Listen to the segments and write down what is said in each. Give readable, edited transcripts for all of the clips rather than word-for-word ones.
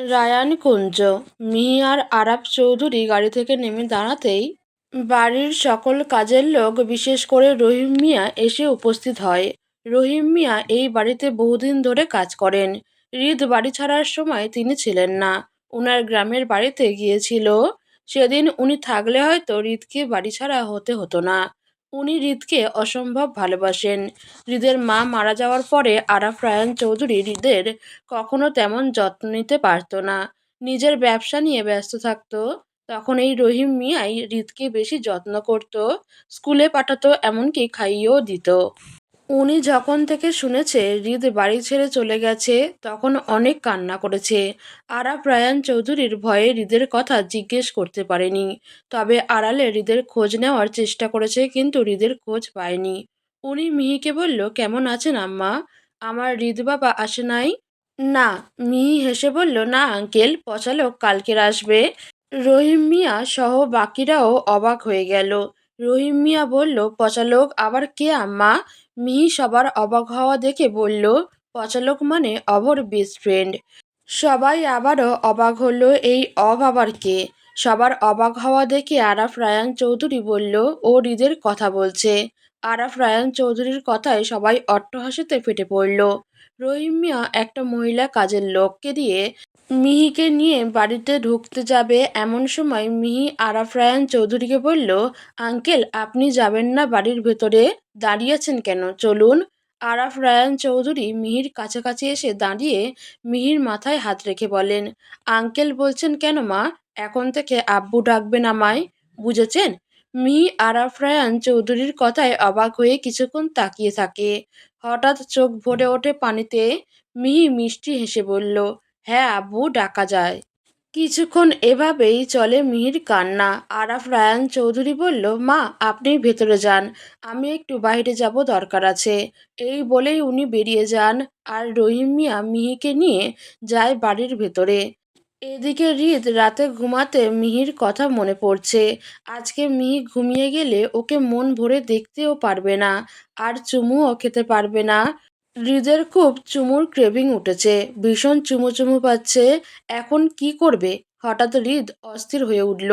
Ryan কুঞ্জ। মিহি আর আরাফ চৌধুরী গাড়ি থেকে নেমে দাঁড়াতেই বাড়ির সকল কাজের লোক, বিশেষ করে রহিম মিয়া এসে উপস্থিত হয়। রহিম মিয়া এই বাড়িতে বহুদিন ধরে কাজ করেন। হৃদ বাড়ি ছাড়ার সময় তিনি ছিলেন না, উনার গ্রামের বাড়িতে গিয়েছিল। সেদিন উনি থাকলে হয়তো হৃদকে বাড়ি ছাড়া হতে হতো না। উনি হৃদকে অসম্ভব ভালোবাসেন। হৃদের মা মারা যাওয়ার পরে আরাফ রায়ান চৌধুরী হৃদের কখনো তেমন যত্ন নিতে পারতো না, নিজের ব্যবসা নিয়ে ব্যস্ত থাকতো। তখন এই রহিম মিয়াই হৃদকে বেশি যত্ন করত, স্কুলে পাঠাতো, এমনকি খাইয়েও দিত। উনি যখন থেকে শুনেছে হৃদ বাড়ি ছেড়ে চলে গেছে তখন অনেক কান্না করেছে। আরাফ রায়ান চৌধুরীর ভয়ে হৃদের কথা জিজ্ঞেস করতে পারেনি, তবে আড়ালে হৃদের খোঁজ নেওয়ার চেষ্টা করেছে, কিন্তু হৃদের খোঁজ পায়নি। উনি মিহিকে বলল, কেমন আছেন আম্মা? আমার হৃদ বাবা আসে নাই? না। মিহি হেসে বলল, না আঙ্কেল, পচালোক কালকের আসবে। রহিম মিয়া সহ বাকিরাও অবাক হয়ে গেল। রহিম মিয়া বলল, পচালোক আবার কে আম্মা? মিহি সবার অবাক হওয়া দেখে বলল, পচালোক মানে অভর বেস্ট ফ্রেন্ড। সবাই আবারও অবাক হলো, এই আবার কে? সবার অবাক হওয়া দেখে আরাফ রায়ান চৌধুরী বলল, ও হৃদের কথা বলছে। আরাফ রায়ান চৌধুরীর কথায় সবাই অট্টহাসিতে ফেটে পড়ল। রহিম মিয়া একটা মহিলা কাজের লোককে দিয়ে মিহিকে নিয়ে বাড়িতে ঢুকতে যাবে, এমন সময় মিহি আরাফ রায়ান চৌধুরীকে বলল, আঙ্কেল আপনি যাবেন না বাড়ির ভেতরে? দাঁড়িয়েছেন কেন, চলুন। আরাফ রায়ান চৌধুরী মিহির কাছাকাছি এসে দাঁড়িয়ে মিহির মাথায় হাত রেখে বলেন, আঙ্কেল বলছেন কেন মা? এখন থেকে আব্বু ডাকবেন আমায়, বুঝেছেন? মিহি আরাফ রায়ান চৌধুরীর কথায় অবাক হয়ে কিছুক্ষণ তাকিয়ে থাকে। হঠাৎ চোখ ভরে ওঠে পানিতে। মিহি মিষ্টি হেসে বলল, হ্যাঁ আব্বু, ডাকা যায়। কিছুক্ষণ এভাবেই চলে মিহির কান্না। আরাফ রায়ান চৌধুরী বলল, মা আপনি ভেতরে যান, আমি একটু বাইরে যাব, দরকার আছে। এই বলেই উনি বেরিয়ে যান, আর রহিম মিয়া মিহিকে নিয়ে যায় বাড়ির ভেতরে। এদিকে হৃদ রাতে ঘুমাতে মিহির কথা মনে পড়ছে। আজকে মিহি ঘুমিয়ে গেলে ওকে মন ভরে দেখতেও পারবে না, আর চুমুও খেতে পারবে না। হৃদের খুব চুমুর ক্রেভিং উঠেছে, ভীষণ চুমু চুমু পাচ্ছে। এখন কি করবে? হঠাৎ হৃদ অস্থির হয়ে উঠল।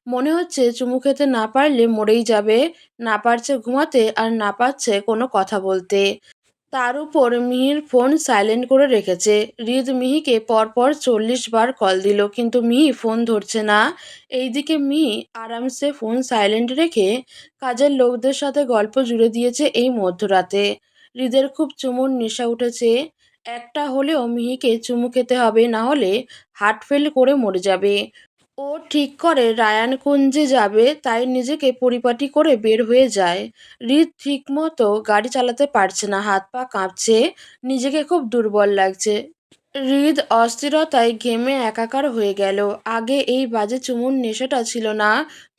মনে হচ্ছে চুমু খেতে না পারলে মরেই যাবে। না পারছে ঘুমাতে, আর না পারছে কোনো কথা বলতে। তার উপর মিহির ফোন সাইলেন্ট করে রেখেছে। হৃদ মিহিকে পরপর 40 বার কল দিল, কিন্তু মিহি ফোন ধরছে না। এইদিকে মিহি আরামসে ফোন সাইলেন্ট রেখে কাজের লোকদের সাথে গল্প জুড়ে দিয়েছে এই মধ্যরাতে। হৃদের খুব চুমুর নেশা উঠেছে। একটা হলেও মিহিকে চুমু খেতে হবে, না হলে হার্ট ফেল করে মরে যাবে। ও ঠিক করে রায়ানকুঞ্জে যাবে, তাই নিজেকে পরিপাটি করে বের হয়ে যায়। হৃদ ঠিক মতো গাড়ি চালাতে পারছে না, হাত পা কাঁপছে, নিজেকে খুব দুর্বল লাগছে। হৃদ অস্থিরতায় ঘেমে একাকার হয়ে গেল। আগে এই বাজে চুমুর নেশাটা ছিল না,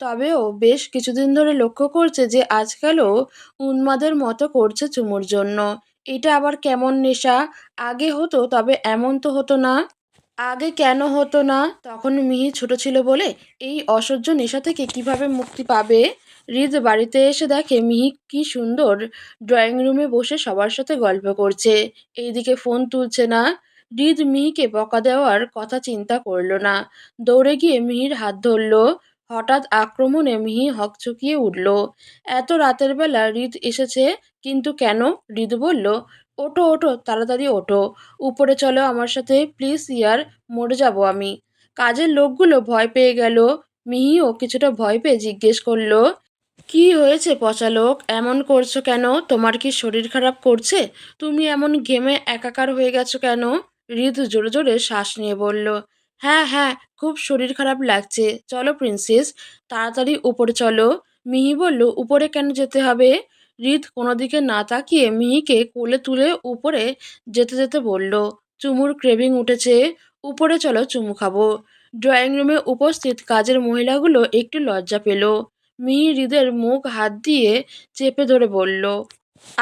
তবেও বেশ কিছুদিন ধরে লক্ষ্য করছে যে আজকালও উন্মাদের মতো করছে চুমুর জন্য। এটা আবার কেমন নেশা? আগে হতো, তবে এমন তো হতো না। আগে কেন হতো না? তখন মিহি ছোট ছিল বলে। এই অসহ্য নেশা থেকে কিভাবে মুক্তি পাবে? হৃদ বাড়িতে এসে দেখে মিহি কি সুন্দর ড্রয়িং রুমে বসে সবার সাথে গল্প করছে, এইদিকে ফোন তুলছে না। হৃদ মিহিকে বকা দেওয়ার কথা চিন্তা করলো না, দৌড়ে গিয়ে মিহির হাত ধরল। হঠাৎ আক্রমণে মিহি হকচকিয়ে উঠল। এত রাতের বেলা হৃদ এসেছে, কিন্তু কেন? হৃদ বলল, ওঠো ওঠো, তাড়াতাড়ি ওঠো, উপরে চলো আমার সাথে প্লিজ ইয়ার, মরে যাব আমি। কাজের লোকগুলো ভয় পেয়ে গেল। মিহিও কিছুটা ভয় পেয়ে জিজ্ঞেস করলো, কি হয়েছে পচা লোক, এমন করছো কেন? তোমার কি শরীর খারাপ করছে? তুমি এমন ঘেমে একাকার হয়ে গেছো কেন? হৃদ জোরে জোরে শ্বাস নিয়ে বলল, হ্যাঁ হ্যাঁ, খুব শরীর খারাপ লাগছে, চলো প্রিন্সেস, তাড়াতাড়ি উপরে চলো। মিহি বলল, উপরে কেন যেতে হবে? হৃদ কোনো দিকে না তাকিয়ে মিহিকে কোলে তুলে উপরে যেতে যেতে বলল, চুমুর ক্রেভিং উঠেছে, উপরে চলো চুমু খাবো। ড্রয়িং রুমে উপস্থিত কাজের মহিলাগুলো একটু লজ্জা পেল। মিহি হৃদের মুখ হাত দিয়ে চেপে ধরে বলল,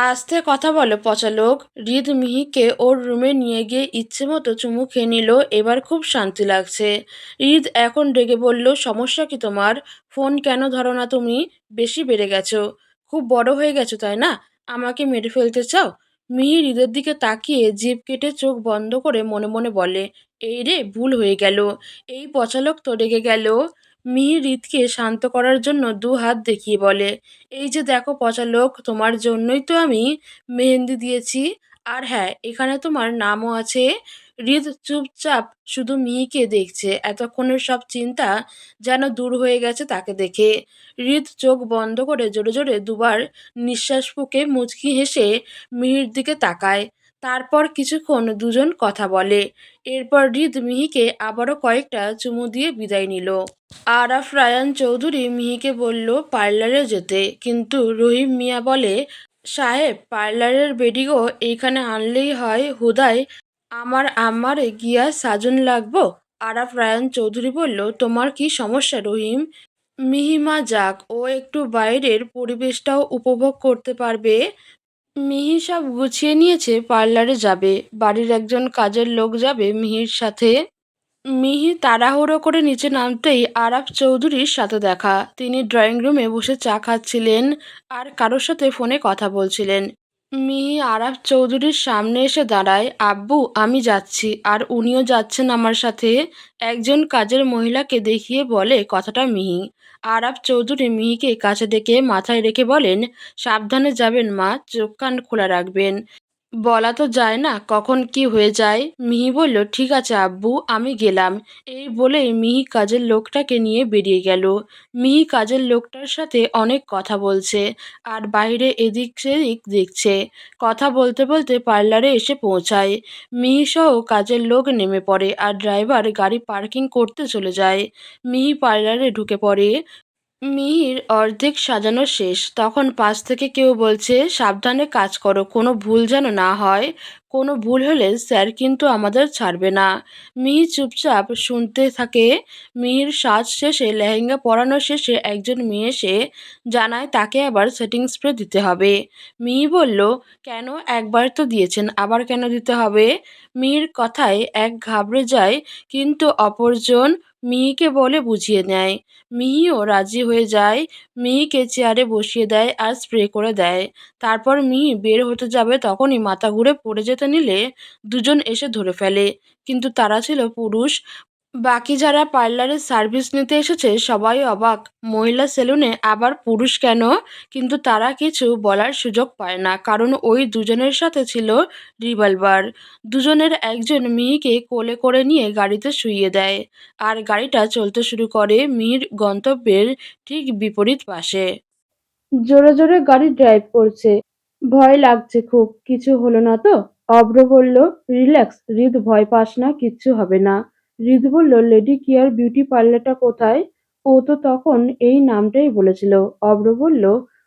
আস্তে কথা বলো পচা লোক। হৃদ মিহিকে ওর রুমে নিয়ে গিয়ে ইচ্ছে মতো চুমু খেয়ে নিল। এবার খুব শান্তি লাগছে। হৃদ এখন রেগে বলল, সমস্যা কি তোমার? ফোন কেন ধরো না তুমি? বেশি বেড়ে গেছো, খুব বড় হয়ে গেছো তাই না? আমাকে মেরে ফেলতে চাও? মিহি হৃদের দিকে তাকিয়ে জিভ কেটে চোখ বন্ধ করে মনে মনে বলে, এই রে ভুল হয়ে গেল, এই পচালোক তো রেগে গেল। মিহি হৃদকে শান্ত করার জন্য দু হাত দেখিয়ে বলে, এই যে দেখো পচালোক, তোমার জন্যই তো আমি মেহেন্দি দিয়েছি। আর হ্যাঁ, এখানে তোমার নামও আছে। হৃদ চুপচাপ শুধু মিহিকে দেখছে, এতক্ষণের সব চিন্তা যেন দূর হয়ে গেছে তাকে দেখে। হৃদ চোখ বন্ধ করে জোরে জোরে দুবার নিঃশ্বাস ফুঁকে মুচকি হেসে মিহির দিকে তাকায়। তারপর কিছুক্ষণ দুজন কথা বলে। এরপর হৃদ মিহিকে আবারও কয়েকটা চুমু দিয়ে বিদায় নিল। আরাফ রায়ান চৌধুরী মিহিকে বলল পার্লারে যেতে, কিন্তু রহিম মিয়া বলে, সাহেব পার্লারের বেডিগো এইখানে আনলেই হয়, হুদাই আমার আম্মারে গিয়া সাজন লাগবো। আরাফ রায়ান চৌধুরী বলল, তোমার কি সমস্যা রহিম? মিহিমা যাক, ও একটু বাইরের পরিবেশটাও উপভোগ করতে পারবে। মিহি সব গুছিয়ে নিয়েছে, পার্লারে যাবে, বাড়ির একজন কাজের লোক যাবে মিহির সাথে। মিহি তাড়াহুড়ো করে নিচে নামতেই আরাফ চৌধুরীর সাথে দেখা। তিনি ড্রয়িং রুমে বসে চা খাচ্ছিলেন আর কারোর সাথে ফোনে কথা বলছিলেন। মিহি আরাফ চৌধুরীর সামনে এসে দাঁড়ায়। আব্বু আমি যাচ্ছি, আর উনিও যাচ্ছেন আমার সাথে, একজন কাজের মহিলাকে দেখিয়ে বলে কথাটা মিহি। আরাফ চৌধুরী মিহিকে কাছে ডেকে মাথায় রেখে বলেন, সাবধানে যাবেন মা, চোখ কান খোলা রাখবেন, বলা তো যায় না কখন কি হয়ে যায়। মিহি বলল, ঠিক আছে আব্বু, আমি গেলাম। এই বলেই মিহি কাজের লোকটাকে নিয়ে বেরিয়ে গেল। মিহি কাজের লোকটার সাথে অনেক কথা বলছে আর বাইরে এদিক সেদিক দেখছে। কথা বলতে বলতে পার্লারে এসে পৌঁছায়। মিহি সহ কাজের লোক নেমে পড়ে আর ড্রাইভার গাড়ি পার্কিং করতে চলে যায়। মিহি পার্লারে ঢুকে পড়ে। মিহির অর্ধেক সাজানো শেষ, তখন পাশ থেকে কেউ বলছে, সাবধানে কাজ করো, কোনো ভুল যেন না হয়, কোনো ভুল হলে স্যার কিন্তু আমাদের ছাড়বে না। মিহি চুপচাপ শুনতে থাকে। মিহির সাজ শেষে, লেহেঙ্গা পরানো শেষে একজন মেয়ে এসে জানায় তাকে আবার সেটিং স্প্রে দিতে হবে। মিহি বলল, কেন, একবার তো দিয়েছেন, আবার কেন দিতে হবে? মিহির কথায় এক ঘাবড়ে যায়, কিন্তু অপরজন মিহিকে বলে বুঝিয়ে নেয়। মিহিও রাজি হয়ে যায়। মিহিকে চেয়ারে বসিয়ে দেয় আর স্প্রে করে দেয়। তারপর মিহি বের হতে যাবে, তখনই মাথা ঘুরে পড়ে যেতে নিলে দুজন এসে ধরে ফেলে, কিন্তু তারা ছিল পুরুষ। বাকি যারা পার্লারে সার্ভিস নিতে এসেছে সবাই অবাক, মহিলা সেলুনে আবার পুরুষ কেন? কিন্তু তারা কিছু বলার সুযোগ পায় না, কারণ ওই দুজনের সাথে ছিল রিভলভার। দুজনের একজন মিহিকে কোলে করে নিয়ে গাড়িতে শুইয়ে দেয় আর গাড়িটা চলতে শুরু করে মিহির গন্তব্যের ঠিক বিপরীত পাশে। জোরে জোরে গাড়ি ড্রাইভ করছে। ভয় লাগছে খুব, কিছু হলো না তো? অভ্র বলল, রিল্যাক্স হৃদ, ভয় পাস না, কিচ্ছু হবে না। হৃদ বলল, লেডি কেয়ার বিউটি পার্লারটা কোথায়? ও তো তখন এই নামটাই বলেছিল। অভ্র বলল,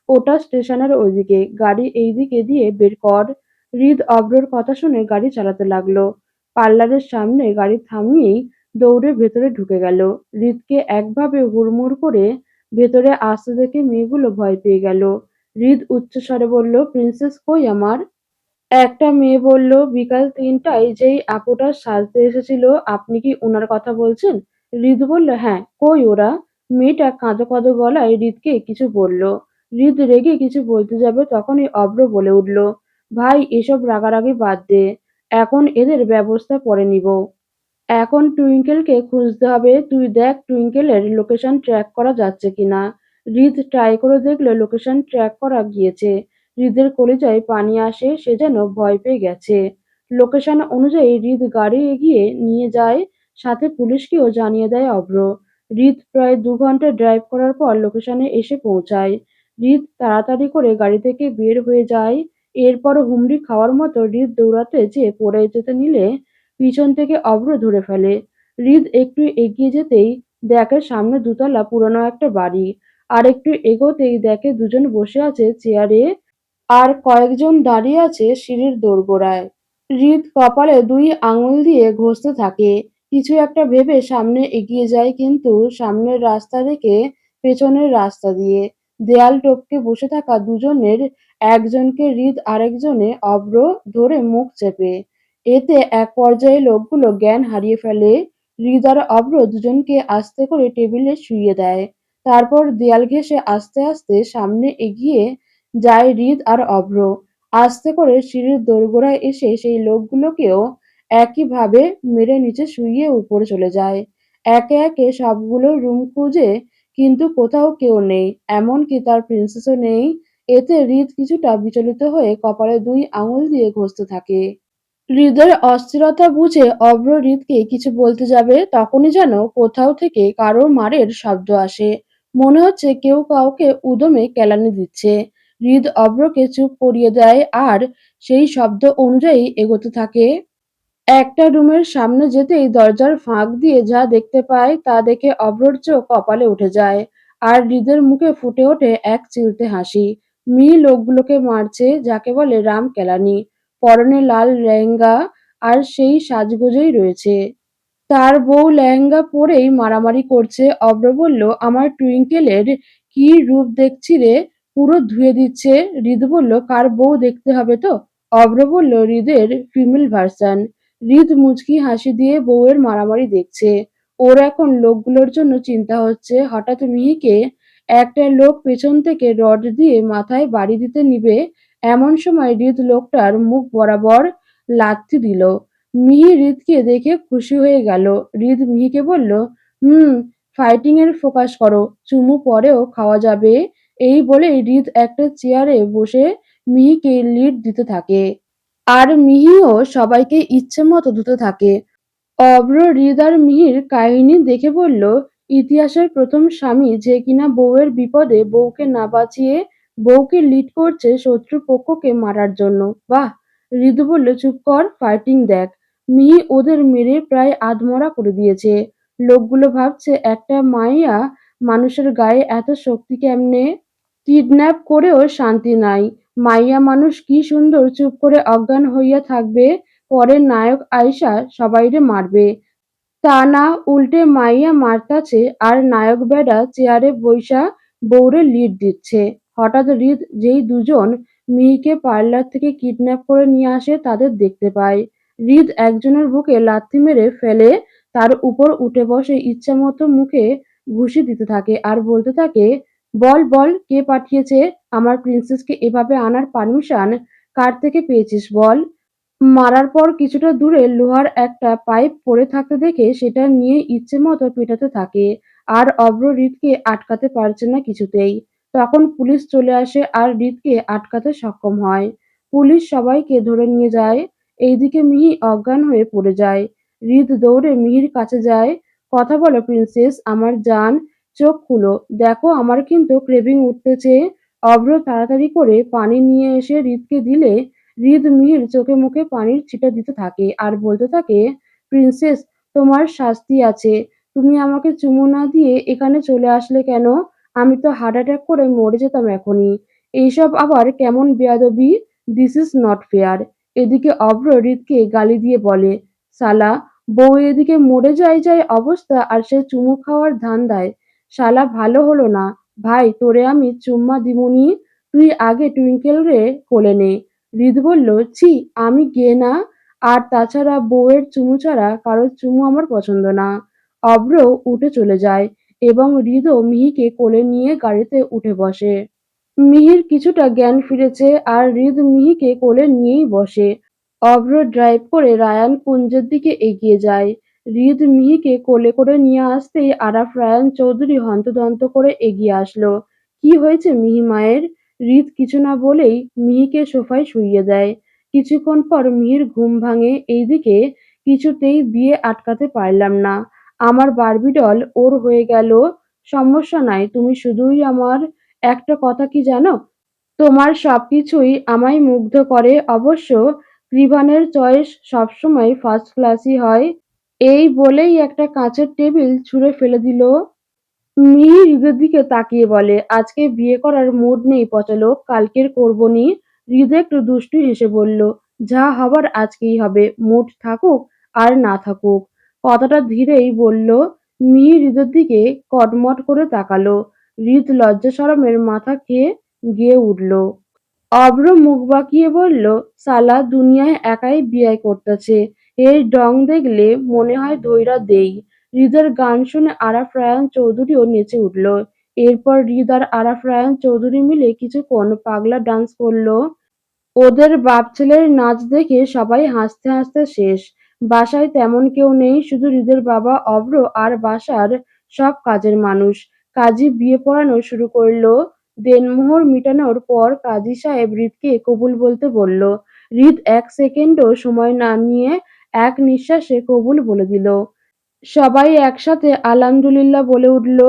ওটা স্টেশনের ওইদিকে, গাড়ি এই দিকে দিয়ে বের কর। হৃদ অভ্রর কথা শুনে গাড়ি চালাতে লাগলো। পার্লারের সামনে গাড়ি থামিয়েই দৌড়ে ভেতরে ঢুকে গেল। হৃদকে একভাবে হুড়মুড় করে ভেতরে আসতে দেখে মেয়েগুলো ভয় পেয়ে গেল। হৃদ উচ্চস্বরে বলল, প্রিন্সেস কই আমার? একটা মেয়ে বলল, বিকাল ৩টায় যেই আপুটা সাজতে এসেছিল, আপনি কি ওনার কথা বলছেন? হৃদ বলল, হ্যাঁ, কই ওরা? মেয়েটা কাঁদো কাঁদো গলায় হৃদকে কিছু বলল। হৃদ রেগে কিছু বলতে যাবে, তখনই অভ্র বলে উঠল, ভাই এসব রাগারাগি বাদ দে, এখন এদের ব্যবস্থা পরে নিব। এখন টুইঙ্কেলকে খুঁজতে হবে, তুই দেখ টুইঙ্কেলের লোকেশন ট্র্যাক করা যাচ্ছে কিনা। হৃদ ট্রাই করে দেখলো লোকেশন ট্র্যাক করা গিয়েছে। হৃদের কলিজায় পানি আসে, সে যেন ভয় পেয়ে গেছে। লোকেশন অনুযায়ী হৃদ গাড়ি এগিয়ে নিয়ে যায়, সাথে পুলিশকেও জানিয়ে দেয় অভ্র। হৃদ প্রায় ২ ঘন্টা ড্রাইভ করার পর লোকেশনে এসে পৌঁছায়। হৃদ তাড়াতাড়ি করে গাড়ি থেকে বের হয়ে যায়। এরপর হুমড়ি খাওয়ার মতো হৃদ দৌড়াতে যেয়ে পড়ে যেতে নিলে পিছন থেকে অভ্র ধরে ফেলে। হৃদ একটু এগিয়ে যেতেই দেখে সামনে ২ তলা পুরনো একটা বাড়ি। আর একটু এগোতেই দেখে দুজন বসে আছে চেয়ারে আর কয়েকজন দাঁড়িয়ে আছে সিঁড়ির দোরগোড়ায়। হৃদ কপালে ২ আঙুল দিয়ে ঘষতে থাকে। কিছু একটা ভেবে সামনে এগিয়ে যায়, কিন্তু সামনের রাস্তা রেখে পেছনের রাস্তা দিয়ে দেয়াল টপকে বসে থাকা দুজনের একজনকে হৃদ, আরেকজনে অভ্র ধরে মুখ চেপে। এতে এক পর্যায়ে লোকগুলো জ্ঞান হারিয়ে ফেলে। হৃদ আর অভ্র দুজনকে আস্তে করে টেবিলে শুইয়ে দেয়। তারপর দেয়াল ঘেঁষে আস্তে আস্তে সামনে এগিয়ে যায় হৃদ আর অভ্র। আস্তে করে সিঁড়ির দোরগোড়ায় এসে সেই লোকগুলোকেও একইভাবে মেরে নিচে শুইয়ে উপরে চলে যায়। একে একে সবগুলো রুম খুঁজে কিন্তু কোথাও কেউ নেই, এমনকি তার প্রিন্সেসও নেই। এতে হৃদ কিছুটা বিচলিত হয়ে কপালে ২ আঙুল দিয়ে ঘষতে থাকে। হৃদের অস্থিরতা বুঝে অভ্র হৃদকে কিছু বলতে যাবে, তখনই যেন কোথাও থেকে কারো মারের শব্দ আসে। মনে হচ্ছে কেউ কাউকে উদমে কেলানি দিচ্ছে। হৃদ অভ্রকে চুপ করিয়ে দেয় আর সেই শব্দ অনুযায়ী এগোতে থাকে। একটা রুমের সামনে যেতেই দরজার ফাঁক দিয়ে যা দেখতে পায় তা দেখে অভ্রর চোখ কপালে উঠে যায়। আর হৃদের মুখে ফুটে ওঠে এক চিলতে হাসি। মিহি লোকগুলোকে মারছে যাকে বলে রাম কেলানি। পরনে লাল লেহেঙ্গা আর সেই সাজগোজেই রয়েছে। তার বউ লেহেঙ্গা পরেই মারামারি করছে। অভ্র বলল, আমার টুইঙ্কেলের কি রূপ দেখছি রে, পুরো ধুয়ে দিচ্ছে। হৃদ বলল, কার বউ দেখতে হবে তো। অভ্র বলল, হৃদের ফিমেল ভার্সন। হৃদ মুচকি হাসি দিয়ে বউয়ের মারামারি দেখছে। ওর এখন লোকগুলোর জন্য চিন্তা হচ্ছে। হঠাৎ মিহিকে একটা লোক পেছন থেকে রড দিয়ে মাথায় বাড়ি দিতে নিবে, এমন সময় হৃদ লোকটার মুখ বরাবর লাথি দিল। মিহি হৃদকে দেখে খুশি হয়ে গেল। হৃদ মিহিকে বলল, হুম, ফাইটিং এর ফোকাস করো, চুমু পরেও খাওয়া যাবে। এই বলেই হৃদ একটা চেয়ারে বসে মিহিকে লিড দিতে থাকে। আর মিহিও সবাইকে ইচ্ছে মতো ধুতে থাকে। অভ্র হৃদ আর মিহির কাহিনী দেখে বলল, ইতিহাসের প্রথম স্বামী যে কিনা বউয়ের বিপদে বউকে না বাঁচিয়ে বউকে লিড করছে শত্রুপক্ষকে মারার জন্য। বাহ! হৃদ বলল, চুপ কর, ফাইটিং দেখ। মিহি ওদের মেরে প্রায় আধমরা করে দিয়েছে। লোকগুলো ভাবছে একটা মাইয়া মানুষের গায়ে এত শক্তি কেমনে? কিডন্যাপ করেও শান্তি নাই। মাইয়া মানুষ কি সুন্দর চুপ করে অজ্ঞান হইয়া থাকবে, পরে নায়ক আইসা সবাইরে মারবে। তা না, উল্টে মাইয়া মারতাছে আর নায়ক বেডা চেয়ারে বইসা বউরে লিড দিচ্ছে। হঠাৎ হৃদ যেই দুজন মিহিকে পার্লার থেকে কিডন্যাপ করে নিয়ে আসে তাদের দেখতে পায়। হৃদ একজনের বুকে লাথি মেরে ফেলে, তার উপর উঠে বসে ইচ্ছামতো মুখে ঘুষি দিতে থাকে আর বলতে থাকে, বল বল, কে পাঠিয়েছে? আমার প্রিন্সেসকে এভাবে আনার পারমিশন কার থেকে পেয়েছিস বল? মারার পর কিছুটা দূরে লোহার একটা পাইপ পড়ে থাকতে দেখে সেটা নিয়ে ইচ্ছেমতো পেটাতে থাকে। আর অভ্র হৃদকে আটকাতে পারছে না কিছুতেই। তখন পুলিশ চলে আসে আর হৃদকে আটকাতে সক্ষম হয়। পুলিশ সবাইকে ধরে নিয়ে যায়। এইদিকে মিহি অজ্ঞান হয়ে পড়ে যায়। হৃদ দৌড়ে মিহির কাছে যায়। কথা বলো প্রিন্সেস, আমার জান, চোখ খুলো, দেখো আমার কিন্তু ক্রেভিং উঠতেছে। অভ্র তাড়াতাড়ি করে পানি নিয়ে এসে হৃদকে দিলে হৃদ মিহির চোখে মুখে পানির ছিটা দিতে থাকে আর বলতে থাকে, প্রিন্সেস, তোমার শাস্তি আছে। তুমি আমাকে চুমু না দিয়ে এখানে চলে আসলে কেন? আমি তো হার্ট অ্যাটাক করে মরে যেতাম এখনই। এইসব আবার কেমন বেয়াদবি? This is not fair. এদিকে অভ্র হৃদকে গালি দিয়ে বলে, শালা, বউ এদিকে মরে যায় যায় অবস্থা আর সে চুমু খাওয়ার ধান্দায়। শালা ভালো হলো না। ভাই, তোরে আমি চুম্মা দিমুনি, তুই আগে টুইঙ্কেল রে কোলে নে। হৃদ বলল, ছি, আমি গে না। আর তাছাড়া বউয়ের চুমু ছাড়া কারোর চুমু আমার পছন্দ না। অভ্র উঠে চলে যায় এবং হৃদও মিহিকে কোলে নিয়ে গাড়িতে উঠে বসে। মিহির কিছুটা জ্ঞান ফিরেছে আর হৃদ মিহিকে কোলে নিয়েই বসে। অভ্র ড্রাইভ করে রায়ান কুঞ্জের দিকে এগিয়ে যায়। হৃদ মিহিকে কোলে করে নিয়ে আসতেই আরাফ রায়ান চৌধুরী হন্তদন্ত করে এগিয়ে আসলো। কি হয়েছে মিহি মায়ের? হৃদ কিছু না বলেই মিহিকে সোফায় শুইয়ে দেয়। কিছুক্ষণ পর মিহির ঘুম ভাঙে। এইদিকে কিছুতেই বিয়ে আটকাতে পারলাম না। আমার বারবি ডল ওর হয়ে গেল। সমস্যা নাই, তুমি শুধুই আমার একটা কথা কি জানো? তোমার সবকিছুই আমায় মুগ্ধ করে। অবশ্য কৃভানের চয়েস সবসময় ফার্স্ট ক্লাসই হয়। এই বলেই একটা কাঁচের টেবিল ছুঁড়ে ফেলে দিল। মিহি হৃদের দিকে তাকিয়ে বলে, আজকে বিয়ে করার মুড নেই পচালোক, কালকের করবনি। হৃদ একটু দুষ্টু হেসে বলল, যা হবার আজকেই হবে, মুড থাকুক আর না থাকুক। কথাটা ধীরেই বলল। মিহি হৃদের দিকে কটমট করে তাকালো। হৃদ লজ্জা শরমের মাথা খেয়ে গেয়ে উঠল। অভ্র মুখ বাঁকিয়ে বলল, শালা দুনিয়ায় একাই বিয়ায় করতেছে। এর ঢং দেখলে মনে হয় ধইরা দেই। হৃদের গান শুনে আরাফ রায়ান চৌধুরীও নেচে উঠল। এরপর হৃদ আর আরাফ রায়ান চৌধুরী মিলে কিছুক্ষণ পাগলা ডান্স করলো। ওদের বাপ ছেলের নাচ দেখে সবাই হাসতে হাসতে শেষ। বাসায় তেমন কেউ নেই, শুধু হৃদের বাবা অভ্র আর বাসার সব কাজের মানুষ। কাজী বিয়ে পড়ানো শুরু করলো। দেনমোহর মিটানোর পর কাজী সাহেব হৃদকে কবুল বলতে বলল। হৃদ এক সেকেন্ডও সময় না নিয়ে এক নিঃশ্বাসে কবুল বলে দিল। সবাই একসাথে আলহামদুলিল্লাহ বলে উঠল।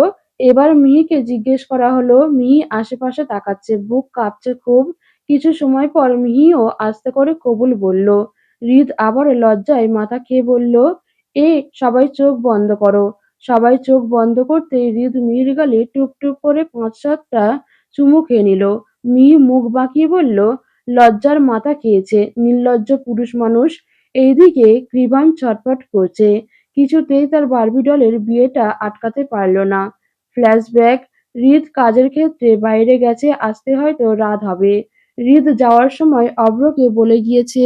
এবার মিহিকে জিজ্ঞেস করা হলো। মিহি আশেপাশে তাকাচ্ছে, বুক কাঁপছে খুব। কিছু সময় পর মিহিও আস্তে করে কবুল বলল। হৃদ আবার লজ্জায় মাথা খেয়ে বলল, এ, সবাই চোখ বন্ধ করো। সবাই চোখ বন্ধ করতেই হৃদ মিহির গালে টুপ টুপ করে ৫-৭টা চুমু খেয়ে নিল। মিহি মুখ বাঁকিয়ে বলল, লজ্জার মাথা খেয়েছে, নির্লজ্জ পুরুষ মানুষ। এইদিকে কৃপান ছটফট করছে, কিছুতেই তার বার্বি ডলের বিয়েটা আটকাতে পারল না। ফ্ল্যাশব্যাক। হৃদ কাজের ক্ষেত্রে বাইরে গেছে, আসতে হয়তো রাত হবে। হৃদ যাওয়ার সময় অভ্রকে বলে গিয়েছে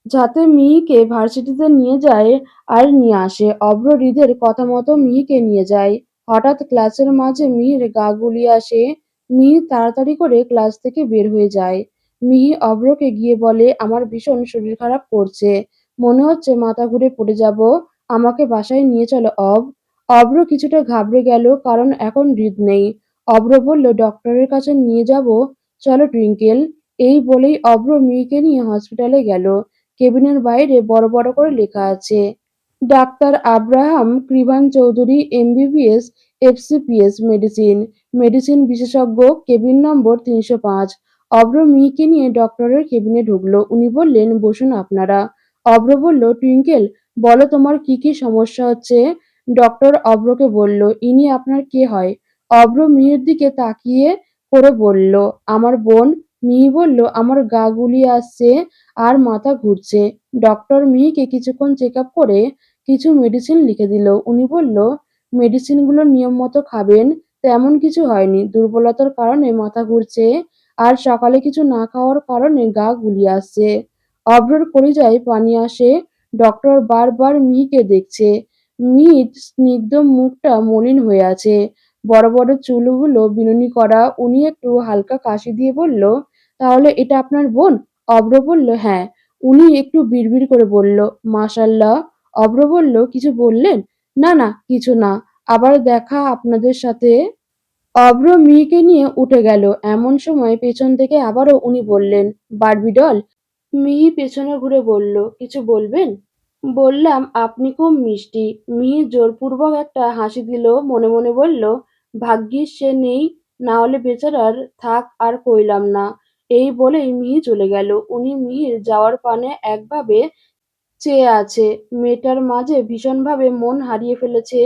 যাতে মিহিকে ভার্সিটিতে নিয়ে যায় আর নিয়ে আসে। অভ্র হৃদের কথা মতো মিহিকে নিয়ে যায়। হঠাৎ ক্লাসের মাঝে মিহির গা গুলিয়ে আসে। মিহি তাড়াতাড়ি করে ক্লাস থেকে বের হয়ে যায়। মিহি অভ্রকে গিয়ে বলে, আমার ভীষণ শরীর খারাপ করছে, মনে হচ্ছে মাথা ঘুরে পড়ে যাব, আমাকে বাসায় নিয়ে চলো অভ্র কিছুটা ঘাবড়ে গেল, কারণ এখন হৃদ নেই। অভ্র বলল, ডক্টরের কাছে নিয়ে যাব, চলো টুইঙ্কেল। এই বলেই অভ্র মিহিকে নিয়ে হসপিটালে গেল। কেবিনের বাইরে বড় বড় করে লেখা আছে, ডাক্তার Abraham Kripan Chowdhury, MBBS, FCPS, medicine, medicine বিশেষজ্ঞ, কেবিন নম্বর ৩০৫। অভ্র মিহিকে নিয়ে ডক্টরের কেবিনে ঢুকলো। উনি বললেন, বসুন আপনারা। অভ্র বলল, টুইঙ্কেল, বলো তোমার কি কি সমস্যা হচ্ছে। ডক্টর অভ্রকে বলল, ইনি আপনার কে হয়। অভ্র মিহির দিকে তাকিয়ে করে বলল, আমার বোন। মিহি বলল, আমার গা গুলিয়ে আসছে আর মাথা ঘুরছে। ডক্টর মিহিকে কিছুক্ষণ চেকআপ করে কিছু মেডিসিন লিখে দিল। উনি বলল, মেডিসিনগুলো নিয়ম মতো খাবেন, তেমন কিছু হয়নি, দুর্বলতার কারণে মাথা ঘুরছে আর সকালে কিছু না খাওয়ার কারণে গা গুলিয়ে আসছে। অভ্রর কলিজায় পানি আসে। ডক্টর বারবার মিহিকে দেখছে। মিহির স্নিগ্ধ মুখটা মলিন হয়ে আছে, বড় বড় চুলগুলো বিনুনি করা। উনি একটু হালকা কাশি দিয়ে বলল, তাহলে এটা আপনার বোন। অভ্র বলল, হ্যাঁ। উনি একটু বিড়বিড় করে বলল, মাশাআল্লাহ। অভ্র বলল, কিছু বললেন। না না, কিছু না, আবার দেখা আপনাদের সাথে। অভ্র মিহিকে নিয়ে উঠে গেল। এমন সময় পেছন থেকে আবারও উনি বললেন, বারবি ডল। মিহি পেছনে ঘুরে বলল, কিছু বলবেন। বললাম, আপনি খুব মিষ্টি। মিহি জোরপূর্বক একটা হাসি দিল, মনে মনে বলল, ভাগ্যিস সে নেই, না হলে বেচারার থাক আর কইলাম না। এই বলেই মিহি চলে গেল। উনি মিহির যাওয়ার পানে একভাবে চেয়ে আছে। মেয়েটার মাঝে ভীষণভাবে মন হারিয়ে ফেলেছে।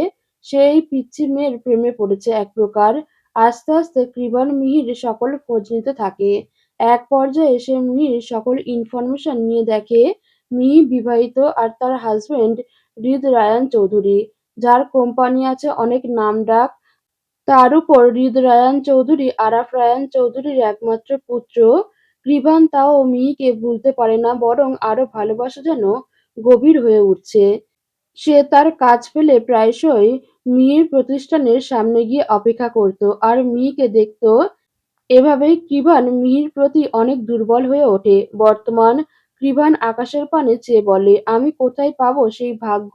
সে এই পিচ্চি মেয়ের প্রেমে পড়েছে এক প্রকার। আস্তে আস্তে কৃপান মিহির সকল খোঁজ নিতে থাকে। এক পর্যায়ে সে মিহির সকল ইনফরমেশন নিয়ে দেখে মিহি বিবাহিত আর তার হাজবেন্ড হৃদ রায়ান চৌধুরী, যার কোম্পানি আছে অনেক নামডাক। তার উপর হৃদ রায়ান চৌধুরী আরাফ রায়ান চৌধুরীর একমাত্র পুত্র। কৃপান তাও মিহিকে ভুলতে পারে না, বরং আরো ভালোবাসা যেন গভীর হয়ে উঠছে। সে তার কাজ পেলে প্রায়শই মিহির প্রতিষ্ঠানের সামনে গিয়ে অপেক্ষা করত আর মিহিকে দেখত। এভাবেই কৃপান মিহির প্রতি অনেক দুর্বল হয়ে ওঠে। বর্তমান কৃপান আকাশের পানে চেয়ে বলে, আমি কোথায় পাবো সেই ভাগ্য,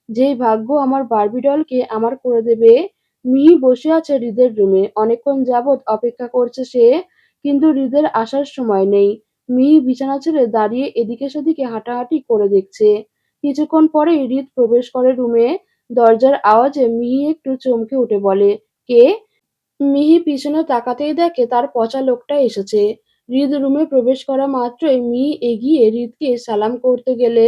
যেই ভাগ্য আমার বার্বি ডলকে আমার করে দেবে। মিহি বসে আছে হৃদের রুমে, অনেকক্ষণ যাবৎ অপেক্ষা করছে সে, কিন্তু হৃদের আসার সময় নেই। মিহি বিছানা ছেড়ে দাঁড়িয়ে এদিকে সেদিকে হাঁটাহাঁটি করে দেখছে। কিছুক্ষণ পরেই হৃদ প্রবেশ করে রুমে। দরজার আওয়াজে মিহি একটু চমকে উঠে বলে, কে। মিহি পিছনে তাকাতেই দেখে তার পচা লোকটা এসেছে। হৃদ রুমে প্রবেশ করা মাত্রই মিহি এগিয়ে হৃদকে সালাম করতে গেলে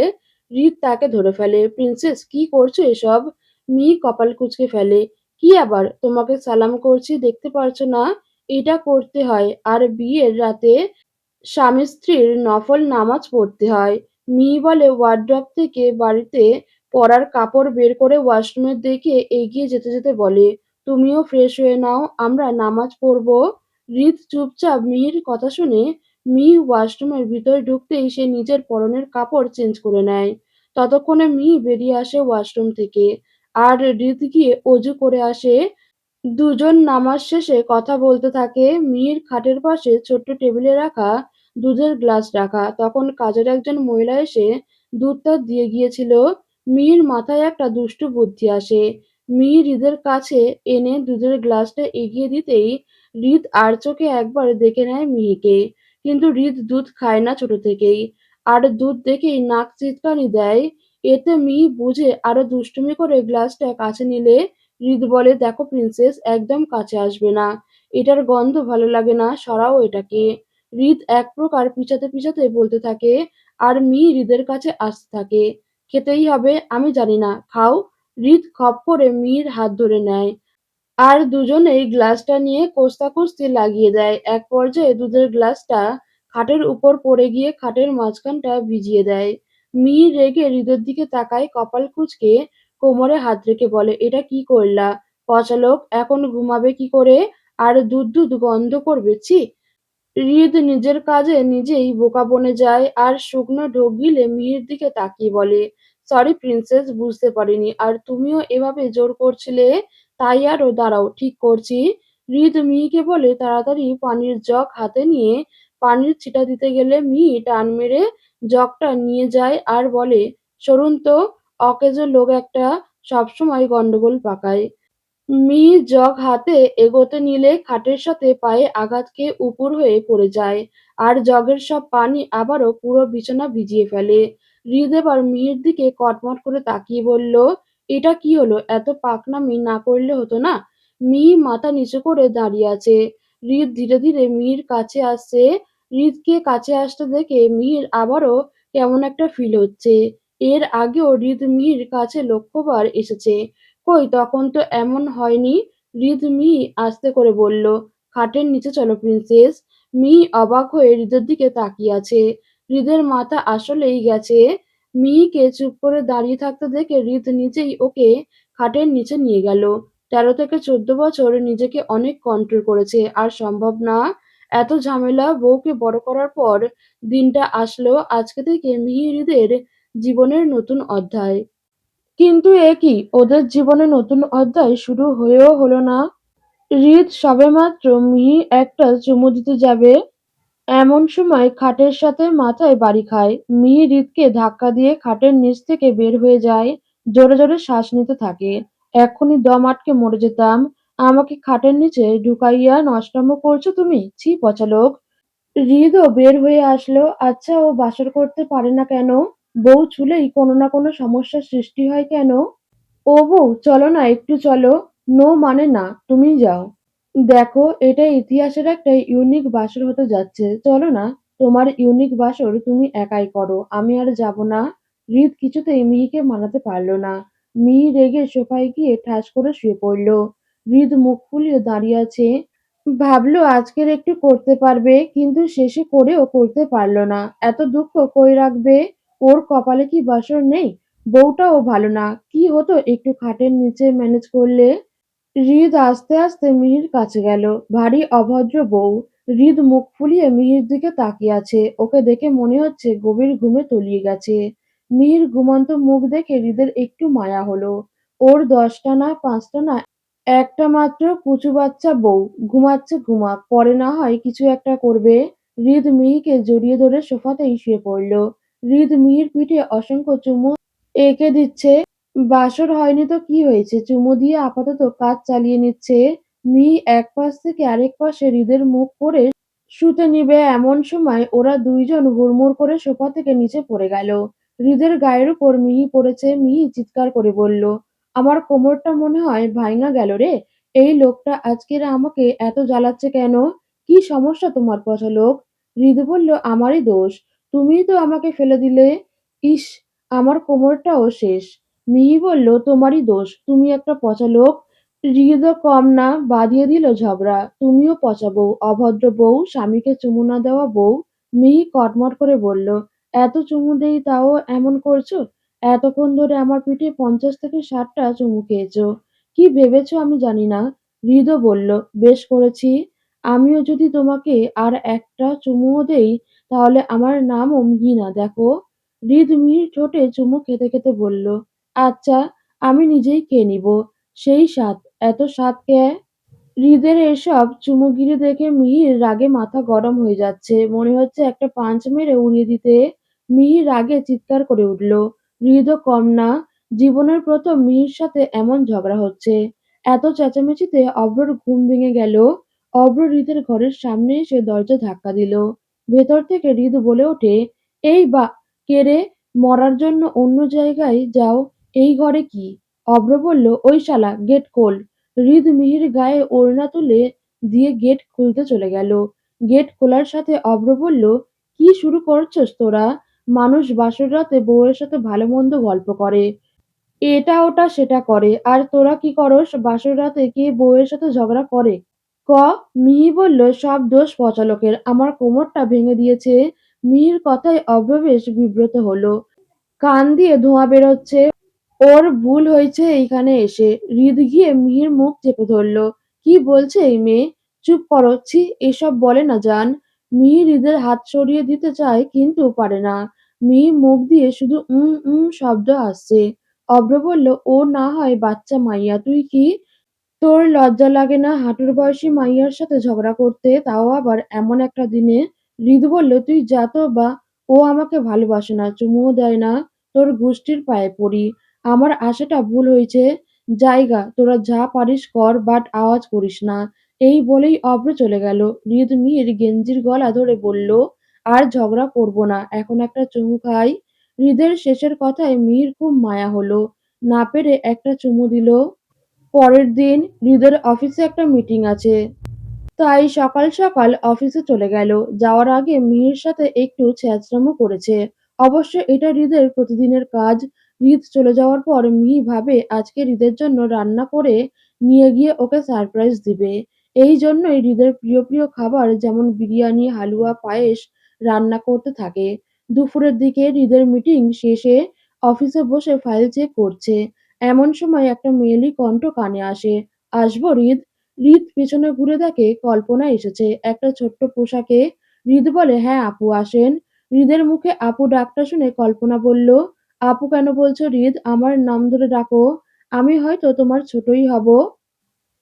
হৃদ তাকে ধরে ফেলে। প্রিন্সেস, কি করছো এসব। মিহি কপাল কুঁচকে ফেলে। কি আবার, তোমাকে সালাম করছি, দেখতে পারছো না। এটা করতে হয়, আর বিয়ের রাতে স্বামী স্ত্রীর নফল নামাজ পড়তে হয়। মিহি বলে ওয়ারড্রব থেকে বাড়িতে পরার কাপড় বের করে ওয়াশরুমের দিকে এগিয়ে যেতে যেতে বলে, তুমিও ফ্রেশ হয়ে নাও, আমরা নামাজ পড়বো। হৃদ চুপচাপ মিহির কথা শুনে। মিহি ওয়াশরুমের ভিতরে ঢুকতেই সে নিজের পরনের কাপড় চেঞ্জ করে নেয়। ততক্ষণে মিহি বেরিয়ে আসে ওয়াশরুম থেকে আর হৃদ গিয়ে অজু করে আসে। দুজন নামাজ শেষে কথা বলতে থাকে। মিহির খাটের পাশে ছোট্ট টেবিলে রাখা দুধের গ্লাস রাখা। তখন কাজের একজন মহিলা এসে দুধটা দিয়ে গিয়েছিল। মিহির মাথায় একটা দুষ্টু বুদ্ধি আসে। মিহি হৃদের কাছে এনে দুধের গ্লাসটা এগিয়ে দিতেই হৃদ আর চোখে একবার দেখে নেয় মিহিকে। কিন্তু হৃদ দুধ খায় না ছোট থেকেই। আর দুধ দেখেই নাক ছিটকানি দেয়। এতে মিহি বুঝে আরো দুষ্টুমি করে গ্লাসটা কাছে নিলে হৃদ বলে, দেখো প্রিন্সেস, একদম কাছে আসবে না। এটার গন্ধ ভালো লাগে না, সরাও এটাকে। হৃদ এক প্রকার পিছাতে পিছাতে বলতে থাকে, আর মিহি হৃদের কাছে আসতে থাকে। খেতেই হবে, আমি জানি না, খাও। হৃদ খপ করে মিহির হাত ধরে নেয়। আর দুজনেই গ্লাসটা নিয়ে কস্তাকস্তি লাগিয়ে দেয়। এক পর্যায়ে দুধের গ্লাসটা খাটের উপর পড়ে গিয়ে খাটের মাঝখানটা ভিজিয়ে দেয়। মিহি রেগে হৃদের দিকে তাকায়, কপাল কুঁচকে কোমরে হাত রেখে বলে, এটা কি করলা পচা লোক, এখন ঘুমাবে কি করে, আর দুধ দুধ গন্ধ করবে, ছি। হৃদ নিজের কাজে নিজেই বোকা বনে যায় আর শুকনো ঢোক গিলে মিহির দিকে তাকিয়ে বলে, সরি প্রিন্সেস, বুঝতে পারিনি। আর তুমিও এভাবে জোর করছিলে, তাই আরো দাঁড়াও, ঠিক করছি। হৃদ মিহিকে বলে তাড়াতাড়ি পানির জগ হাতে নিয়ে পানির ছিটা দিতে গেলে মিহি টান মেরে জগটা নিয়ে যায় আর বলে, সরুন তো, অকেজো লোক একটা, সবসময় গন্ডগোল পাকায়। মিহি জগ হাতে এগোতে নিলে খাটের সাথে পায়ে আঘাত খেয়ে উপুড় হয়ে পড়ে যায়, আর জগের সব পানি আবারও পুরো বিছানা ভিজিয়ে ফেলে। হৃদ এবার মিহির দিকে কটমট করে তাকিয়ে বলল, এটা কি হলো, এত পাকনামি না করলে হতো না। মিহি মাথা নিচু করে দাঁড়িয়ে আছে। হৃদ ধীরে ধীরে মিহির কাছে আসছে। হৃদকে কাছে আসতে দেখে মিহির আবারও কেমন একটা ফিল হচ্ছে। এর আগেও হৃদ মিহির কাছে লক্ষবার এসেছে। কই তখন তো এমন হয়নি। হৃদ মিহি আস্তে করে বলল, খাটের নিচে চলো প্রিন্সেস। মিহি অবাক হয়ে হৃদের দিকে তাকিয়ে আছে। হৃদের মাথা আসলেই গেছে। মিহিকে চুপ করে দাঁড়িয়ে থাকতে দেখে হৃদ নিজেই ওকে খাটের নিচে নিয়ে গেল। 13 থেকে 14 বছর নিজেকে অনেক কন্ট্রোল করেছে, আর সম্ভব না। এত ঝামেলা বউকে বড় করার পর দিনটা আসলো আজকে থেকে মিহি হৃদের জীবনের নতুন অধ্যায়। কিন্তু এ কি, ওদের জীবনে নতুন অধ্যায় শুরু হয়েও হলো না। হৃদ সবেমাত্র মিহি একটা চুমু দিতে যাবে, এমন সময় খাটের সাথে মাথায় বাড়ি খায়। মিহি হৃদকে ধাক্কা দিয়ে খাটের নিচ থেকে বের হয়ে যায়। জোরে জোরে শ্বাস নিতে থাকে। এক্ষুনি দম আটকে মরে যেতাম। আমাকে খাটের নিচে ঢুকাইয়া নষ্টামো করছো তুমি, ছি পচা লোক। হৃদও বের হয়ে আসলো। আচ্ছা, ও বাসর করতে পারে না কেন? বউ ছুলেই কোনো না কোনো সমস্যার সৃষ্টি হয় কেন? ও বউ, চলো না, একটু চলো। নো মানে না, তুমি যাও। দেখো, এটা ইতিহাসের একটা ইউনিক বাসর হতে যাচ্ছে, চলো না। তোমার ইউনিক বাসর তুমি একাই করো, আমি আর যাব না। হৃদ কিছুতেই মিহিকে মানাতে পারলো না। মিহি রেগে সোফায় গিয়ে ঠাস করে শুয়ে পড়ল। হৃদ মুখ ফুলিয়ে দাঁড়িয়ে আছে। ভাবলো আজকের একটু করতে পারবে, কিন্তু শেষে করেও করতে পারলো না। এত দুঃখ কই রাখবে? ওর কপালে কি বাসর নেই? বউটাও ভালো না, কি হতো একটু খাটের নিচে ম্যানেজ করলে। হৃদ আস্তে আস্তে মিহির কাছে গেল। ভারী অভদ্র বউ। হৃদ মুখ ফুলিয়ে মিহির দিকে তাকিয়ে আছে। ওকে দেখে মনে হচ্ছে গভীর ঘুমে তলিয়ে গেছে। মিহির ঘুমন্ত মুখ দেখে হৃদের একটু মায়া হলো। ওর 10টা না 5টা না, একটা মাত্র কুচু বাচ্চা বউ। ঘুমাচ্ছে ঘুমাক, পরে না হয় কিছু একটা করবে। হৃদ মিহিকে জড়িয়ে ধরে সোফাতেই শুয়ে পড়ল। হৃদ মিহির পিঠে অসংখ্য চুমু এঁকে দিচ্ছে। বাসর হয়নি তো কি হয়েছে, চুমু দিয়ে আপাতত কাজ চালিয়ে নিচ্ছে। মিহি এক পাশ থেকে আরেক পাশে হৃদের মুখ করে শুতে নিবে, এমন সময় ওরা দুইজন হুড়মুড় করে সোফা থেকে নিচে পড়ে গেল। হৃদের গায়ের উপর মিহি পড়েছে। মিহি চিৎকার করে বলল, আমার কোমরটা মনে হয় ভাইঙা গেল রে। এই লোকটা আজকের আমাকে এত জ্বালাচ্ছে কেন? কি সমস্যা তোমার পচা লোক? হৃদ বলল, আমারই দোষ, তুমিই তো আমাকে ফেলে দিলে। ইস, আমার কোমরটাও শেষ। মিহি বলল, তোমারই দোষ, তুমি একটা পচা লোক। হৃদও কম না, বাঁধিয়ে দিল ঝগড়া। তুমিও পচা বউ, অভদ্র বউ, স্বামীকে চুমু না দেওয়া বউ। মিহি কটমট করে বলল, এত চুমু দেই তাও এমন করছো? এতক্ষণ ধরে আমার পিঠে 50 থেকে 60টা চুমু খেয়েছো। কি ভেবেছো আমি জানি না। হৃদও বলল, বেশ করেছি। আমিও যদি তোমাকে আর একটা চুমুও দেই, তাহলে আমার নামও মিহি না, দেখো। হৃদ মিহির ঠোঁটে চুমু খেতে খেতে বলল, আচ্ছা, আমি নিজেই খেয়ে নিব। সেই স্বাদ, এত স্বাদ কে? হৃদের এসব চুমুগিরি দেখে মিহির রাগে মাথা গরম হয়ে যাচ্ছে। মনে হচ্ছে একটা পাঞ্চ মেরে উড়িয়ে দিতে। মিহির রাগে চিৎকার করে উঠল। হৃদও কম না। জীবনের প্রথম মিহির সাথে এমন ঝগড়া হচ্ছে। এত চেঁচামেচিতে অভ্রর ঘুম ভেঙে গেল। অভ্র হৃদের ঘরের সামনে এসে দরজা ধাক্কা দিল। ভেতর থেকে হৃদ বলে ওঠে, এই বা কে রে? মরার জন্য অন্য জায়গায় যাও, এই ঘরে কি? অভ্র বলল, ওই শালা, গেট খোল। হৃদ মিহির গায়ে ওড়না তুলে দিয়ে গেট খুলতে চলে গেল। গেট খোলার সাথে অভ্র বলল, কি শুরু করছস তোরা? মানুষ বাসর রাতে বউয়ের সাথে ভালো মন্দ গল্প করে, এটা ওটা সেটা করে, আর তোরা কি করস? বাসর রাতে কে বউয়ের সাথে ঝগড়া করে? ক। মিহি বলল, সব দোষ পচালকের, আমার কোমরটা ভেঙে দিয়েছে। মিহির কথায় অভ্র বেশ বিব্রত হলো। কান দিয়ে ধোঁয়া বেরোচ্ছে। ওর ভুল হয়েছে এইখানে এসে। হৃদ গিয়ে মিহির মুখ চেপে ধরল। কি বলছে এই মেয়ে? চুপ করো, ছি, এসব বলে না জান। মিহি হৃদের হাত সরিয়ে দিতে চায় কিন্তু পারে না। মিহি মুখ দিয়ে শুধু শব্দ আসছে। অভ্র বলল, ও না হয় বাচ্চা মাইয়া, তুই কি? তোর লজ্জা লাগে না হাঁটুর বয়সী মাইয়ার সাথে ঝগড়া করতে, তাও আবার এমন একটা দিনে? হৃদ বলল, তুই যা তো বা। ও আমাকে ভালোবাসে না, চুমুও দেয় না। তোর গোষ্ঠীর পায়ে পড়ি। আমার আশাটা ভুল হয়েছে। জায়গা, তোরা যা পারিস কর, বাট আওয়াজ করিস না। এই বলেই অভ্র চলে গেল। হৃদ মিহির গেঞ্জির গলা ধরে বলল, আর ঝগড়া করব না, এখন একটা চুমু খাই। হৃদের শেষের কথায় মিহির খুব মায়া হলো। না পেরে একটা চুমু দিল। পরের দিন হৃদের অফিসে একটা মিটিং আছে। তাই সকাল সকাল অফিসে চলে গেল। যাওয়ার আগে মিহির সাথে একটু ছ্যাঁচড়ামো করেছে। অবশ্য এটা হৃদের প্রতিদিনের কাজ। হৃদ চলে যাওয়ার পর মিহি ভাবে আজকে হৃদের জন্য রান্না করে নিয়ে গিয়ে ওকে সারপ্রাইজ দিবে। এই জন্যই হৃদের প্রিয় প্রিয় খাবার যেমন বিরিয়ানি, হালুয়া, পায়েস রান্না করতে থাকে। দুপুরের দিকে হৃদের মিটিং শেষে অফিসে বসে ফাইল চেক করছে। এমন সময় একটা মেয়েলি কণ্ঠ কানে আসে, আসবো হৃদ? হৃদ পেছনে ঘুরে দেখে কল্পনা এসেছে একটা ছোট্ট পোশাকে। হৃদ বলে, হ্যাঁ আপু, আসেন। হৃদের মুখে আপু ডাকটা শুনে কল্পনা বলল, আপু কেন বলছো হৃদ? আমার নাম ধরে ডাকো। আমি হয়তো তোমার ছোটই হব।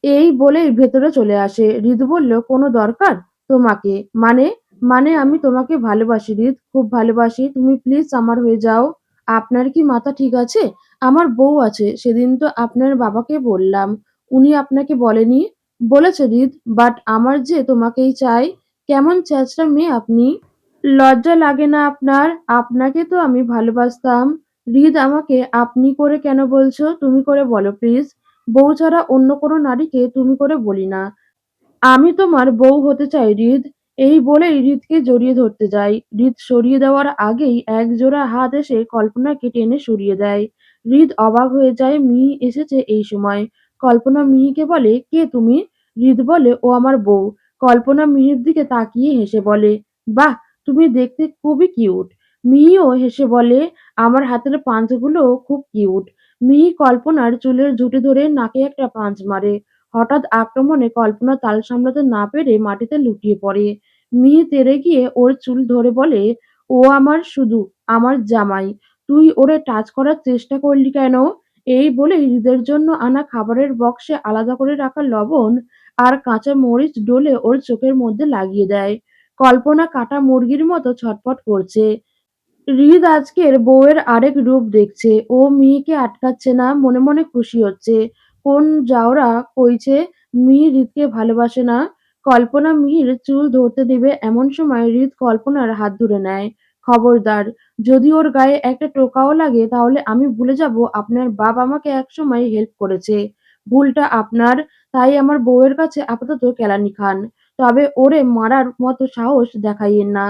এই বলেই ভেতরে চলে আসে। হৃদ বলল, কোনো দরকার তোমাকে? মানে? মানে আমি তোমাকে ভালোবাসি হৃদ, খুব ভালোবাসি। তুমি প্লিজ আমার হয়ে যাও। আপনার কি মাথা ঠিক আছে? আমার বউ আছে, সেদিন তো আপনার বাবাকে বললাম। উনি আপনাকে বলেনি? বলেছে হৃদ, বাট আমার যে তোমাকেই চাই। কেমন ছেঁচড়া মেয়ে আপনি! লজ্জা লাগে না আপনার? আপনাকে তো আমি ভালোবাসতাম। হৃদ, আমাকে আপনি করে কেন বলছো? তুমি করে বলো প্লিজ। বউ ছাড়া অন্য কোনো নারীকে তুমি করে বলি না। আমি তোমার বউ হতে চাই হৃদ। এই বলেই হৃদকে জড়িয়ে ধরতে যায়। হৃদ সরিয়ে দেওয়ার আগেই একজোড়া হাত এসে কল্পনাকে টেনে সরিয়ে দেয়। হৃদ অবাক হয়ে যায়, মিহি এসেছে এই সময়। কল্পনা মিহিকে বলে, কে তুমি? হৃদ বলে, ও আমার বউ। কল্পনা মিহির দিকে তাকিয়ে হেসে বলে, বাহ, তুমি দেখতে খুবই কিউট। মিহিও হেসে বলে, আমার হাতের পাঁচগুলো খুব কিউট। মিহি কল্পনার চুলের ঝুঁটি ধরে নাকে একটা পাঁচ মারে। হঠাৎ আক্রমণে কল্পনা তাল সামলাতে না পেরে মাটিতে লুটিয়ে পড়ে। মিহি তেড়ে গিয়ে ওর চুল ধরে বলে, ও আমার শুধু, আমার জামাই। তুই ওরে টাচ করার চেষ্টা করলি কেন? এই বলে হৃদের জন্য আনা খাবারের বক্সে আলাদা করে রাখা লবণ আর কাঁচা মরিচ ডলে ওর চোখের মধ্যে লাগিয়ে দেয়। কল্পনা কাটা মুরগির মতো ছটফট করছে। হৃদ আজকের বউয়ের আরেক রূপ দেখছে। ও মিহিকে আটকাচ্ছে না, মনে মনে খুশি হচ্ছে। কোন জাউরা কইছে মিহি হৃদকে ভালোবাসে না? কল্পনা মিহির চুল ধরতে দিবে এমন সময় হৃদ কল্পনার হাত ধরে নেয়। খবরদার, যদি ওর গায়ে একটা টোকাও লাগে তাহলে আমি ভুলে যাব আপনার বাপ আমাকে একসময় হেল্প করেছে। ভুলটা আপনার। তাই আমার বউয়ের কাছে আপাতত কেলানি খান। তবে ওরে মারার মতো সাহস দেখাইয়েন না।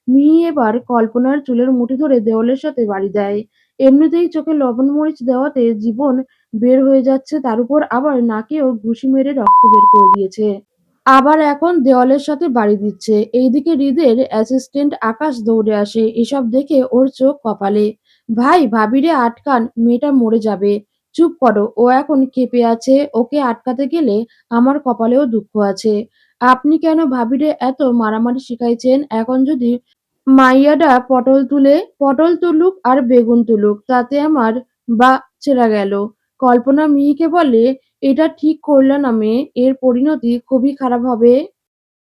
মিহি এবার কল্পনার চুলের মুঠি ধরে দেওয়ালের সাথে বাড়ি দেয়। এমনিতেই চোখে লবণ মরিচ দেওয়াতে জীবন বের হয়ে যাচ্ছে, তার উপর আবার নাকেও ঘুষি মেরে রক্ত বের করে দিয়েছে। আবার এখন দেওয়ালের সাথে বাড়ি দিচ্ছে। এইদিকে হৃদের অ্যাসিস্ট্যান্ট আকাশ দৌড়ে আসে। এসব দেখে ওর চোখ কপালে। ভাই, ভাবিরে আটকান, মেয়েটা মরে যাবে। চুপ করো, ও এখন ক্ষেপে আছে, ওকে আটকাতে গেলে আমার কপালেও দুঃখ আছে। আপনি কেন ভাবিরে এত মারামারি শিখাইছেন? এখন যদি মাইয়াডা পটল তুলুক আর বেগুন তুলুক, তাতে আমার বা ছেড়া গেল। কল্পনা মিহিকে বলে, "এটা ঠিক করলে না মেয়ে, এর পরিণতি খুবই খারাপ হবে।"